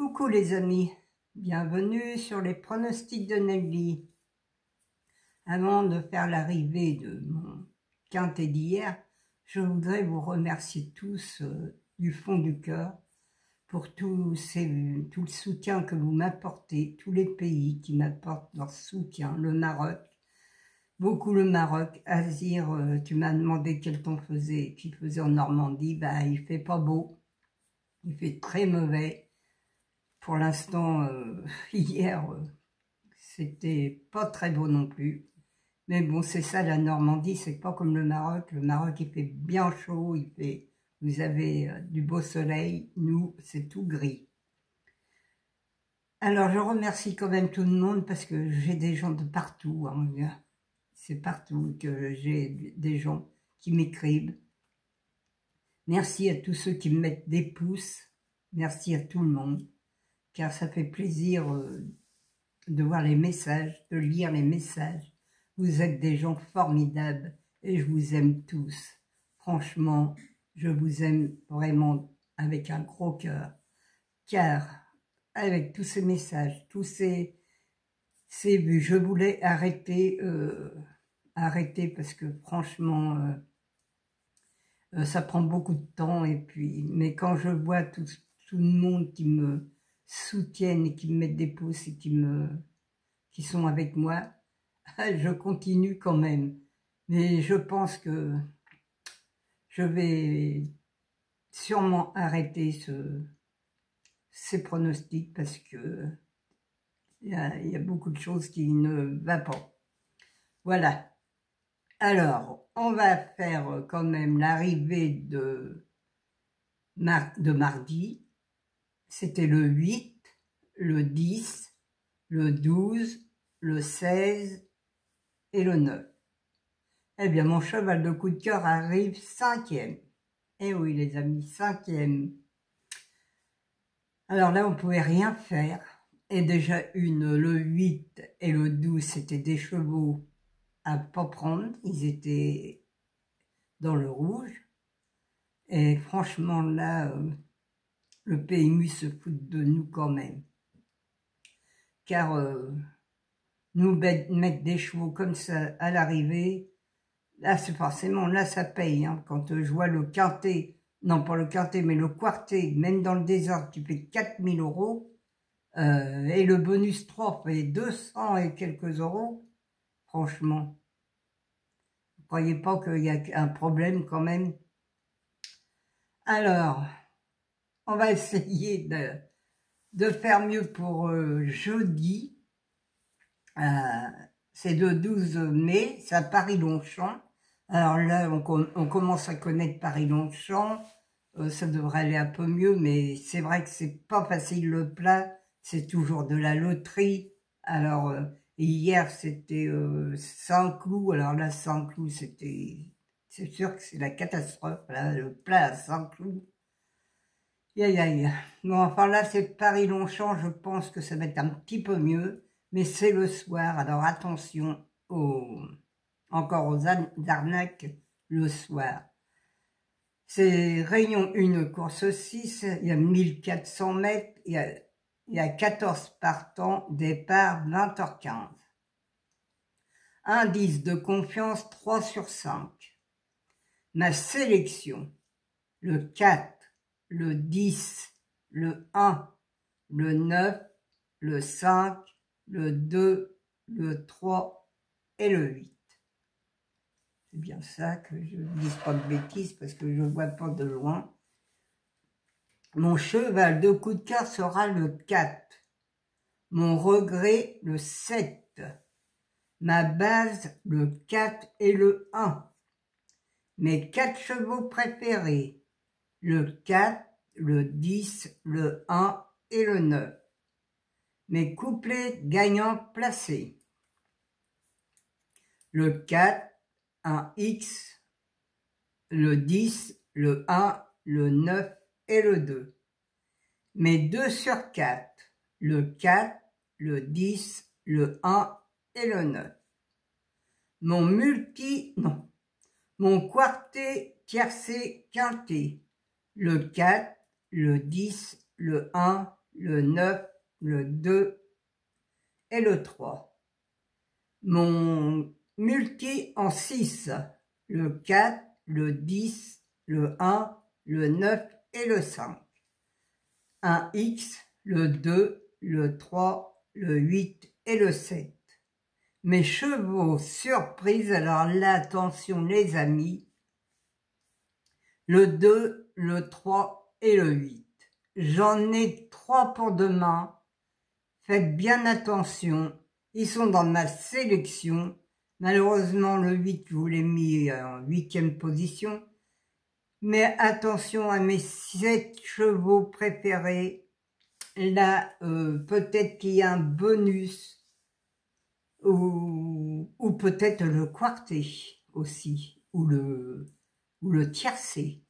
Coucou les amis, bienvenue sur les pronostics de Nelly. Avant de faire l'arrivée de mon quintet d'hier, je voudrais vous remercier tous du fond du cœur pour tout le soutien que vous m'apportez, tous les pays qui m'apportent leur soutien, le Maroc, beaucoup le Maroc. Azir, tu m'as demandé quel temps qu'il faisait en Normandie, bah il fait pas beau, il fait très mauvais. Pour l'instant, hier, c'était pas très beau non plus. Mais bon, c'est ça la Normandie, c'est pas comme le Maroc. Le Maroc, il fait bien chaud, vous avez du beau soleil. Nous, c'est tout gris. Alors, je remercie quand même tout le monde parce que j'ai des gens de partout. Hein. C'est partout que j'ai des gens qui m'écrivent. Merci à tous ceux qui me mettent des pouces. Merci à tout le monde. Car ça fait plaisir de voir les messages, de lire les messages. Vous êtes des gens formidables et je vous aime tous. Franchement, je vous aime vraiment avec un gros cœur. Car avec tous ces messages, tous ces vues, je voulais arrêter parce que franchement, ça prend beaucoup de temps. Mais quand je vois tout le monde qui me soutiennent et qui me mettent des pouces et qui sont avec moi, je continue quand même. Mais je pense que je vais sûrement arrêter ces pronostics parce que il y a beaucoup de choses qui ne vont pas. Voilà. Alors, on va faire quand même l'arrivée de mardi. C'était le 8, le 10, le 12, le 16 et le 9. Eh bien, mon cheval de coup de cœur arrive 5e. Eh oui, les amis, 5e. Alors là, on ne pouvait rien faire. Et déjà, le 8 et le 12, c'était des chevaux à ne pas prendre. Ils étaient dans le rouge. Et franchement, là, le PMU se fout de nous quand même. Car nous mettre des chevaux comme ça à l'arrivée, là c'est forcément, là ça paye. Hein. Quand je vois le quintet, non pas le quintet, mais le quartet, même dans le désordre, tu payes 4000 €, et le bonus 3 fait 200 et quelques euros. Franchement, vous croyez pas qu'il y a un problème quand même? Alors, on va essayer de faire mieux pour jeudi. C'est le 12 mai, c'est à Paris-Longchamp. Alors là, on commence à connaître Paris-Longchamp. Ça devrait aller un peu mieux, mais c'est vrai que c'est pas facile le plat. C'est toujours de la loterie. Alors, hier, c'était Saint-Cloud. Alors là, Saint-Cloud, c'est sûr que c'est la catastrophe. Là, le plat à Saint-Cloud. Aïe, aïe. Bon, enfin là, c'est Paris-Longchamp. Je pense que ça va être un petit peu mieux. Mais c'est le soir, alors attention encore aux arnaques le soir. C'est Réunion 1, course 6, il y a 1400 mètres, il y a 14 partants, départ 20h15. Indice de confiance 3 sur 5. Ma sélection, le 4, le 10, le 1, le 9, le 5, le 2, le 3 et le 8. C'est bien ça, que je ne dise pas de bêtises parce que je ne vois pas de loin. Mon cheval de coup de cœur sera le 4. Mon regret, le 7. Ma base, le 4 et le 1. Mes 4 chevaux préférés, le 4, le 10, le 1 et le 9. Mes couplets gagnants placés. Le 4, un X, le 10, le 1, le 9 et le 2. Mes 2 sur 4, le 4, le 10, le 1 et le 9. Mon quartet tiercé quintet, le 4, le 10, le 1, le 9, le 2 et le 3. Mon multi en 6, le 4, le 10, le 1, le 9 et le 5. Un X, le 2, le 3, le 8 et le 7. Mes chevaux surprise, alors là, attention les amis, le 2, le 3 et le 8. J'en ai 3 pour demain. Faites bien attention. Ils sont dans ma sélection. Malheureusement, le 8, je vous l'ai mis en 8e position. Mais attention à mes 7 chevaux préférés. Là, peut-être qu'il y a un bonus. Ou peut-être le quartet aussi. Ou le tiercé.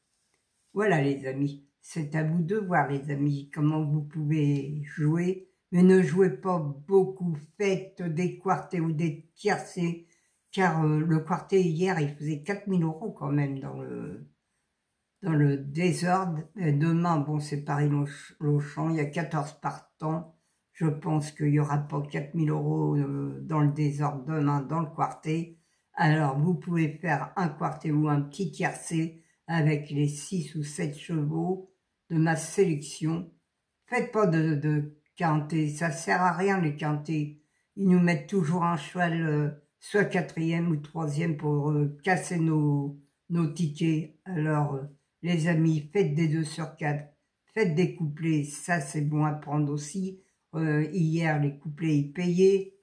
Voilà les amis. C'est à vous de voir les amis comment vous pouvez jouer. Mais ne jouez pas beaucoup, faites des quartés ou des tiercés, car le quartet hier, il faisait 4 000 € quand même dans le désordre. Et demain, bon, c'est Paris-Longchamp, il y a 14 partants. Je pense qu'il n'y aura pas 4 000 € dans le désordre demain dans le quartet. Alors, vous pouvez faire un quartet ou un petit tiercé avec les 6 ou 7 chevaux de ma sélection. Faites pas de quintet, ça sert à rien les quintets. Ils nous mettent toujours un cheval soit 4e ou 3e pour casser nos tickets. Alors les amis, faites des 2 sur 4, faites des couplets, ça c'est bon à prendre aussi. Hier les couplets ils payaient,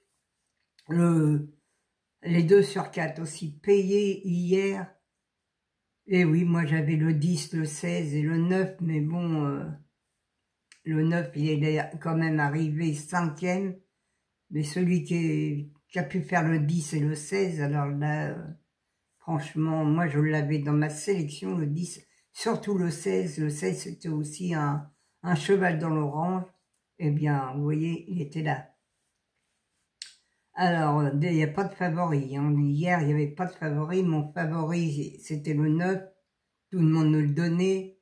les 2 sur 4 aussi payés hier. Et oui, moi j'avais le 10, le 16 et le 9, mais bon... le 9, il est quand même arrivé 5e, mais celui qui a pu faire le 10 et le 16, alors là, franchement, moi je l'avais dans ma sélection, le 10, surtout le 16. Le 16, c'était aussi un cheval dans l'orange. Eh bien, vous voyez, il était là. Alors, il n'y a pas de favori. Hein. Hier, il n'y avait pas de favori. Mon favori, c'était le 9. Tout le monde me le donnait.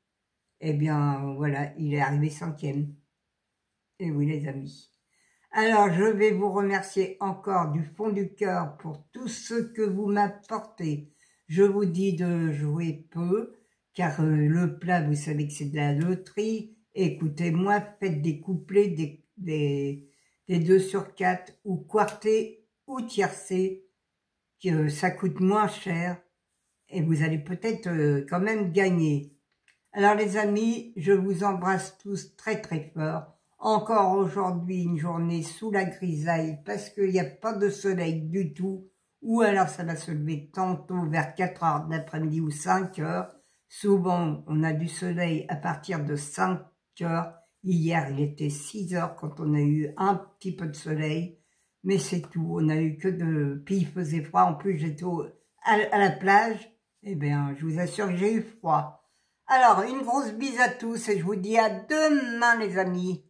Eh bien, voilà, il est arrivé 5e. Et oui, les amis. Alors, je vais vous remercier encore du fond du cœur pour tout ce que vous m'apportez. Je vous dis de jouer peu, car le plat, vous savez que c'est de la loterie. Écoutez-moi, faites des couplets, des 2 sur 4, ou quartet, ou tiercé, que ça coûte moins cher, et vous allez peut-être quand même gagner. Alors les amis, je vous embrasse tous très très fort. Encore aujourd'hui une journée sous la grisaille parce qu'il n'y a pas de soleil du tout. Ou alors ça va se lever tantôt vers 4 heures de l'après-midi ou 5 heures. Souvent on a du soleil à partir de 5 heures. Hier il était 6 heures quand on a eu un petit peu de soleil. Mais c'est tout, on a eu que de... Puis il faisait froid, en plus j'étais à la plage. Eh bien je vous assure que j'ai eu froid. Alors, une grosse bise à tous et je vous dis à demain les amis.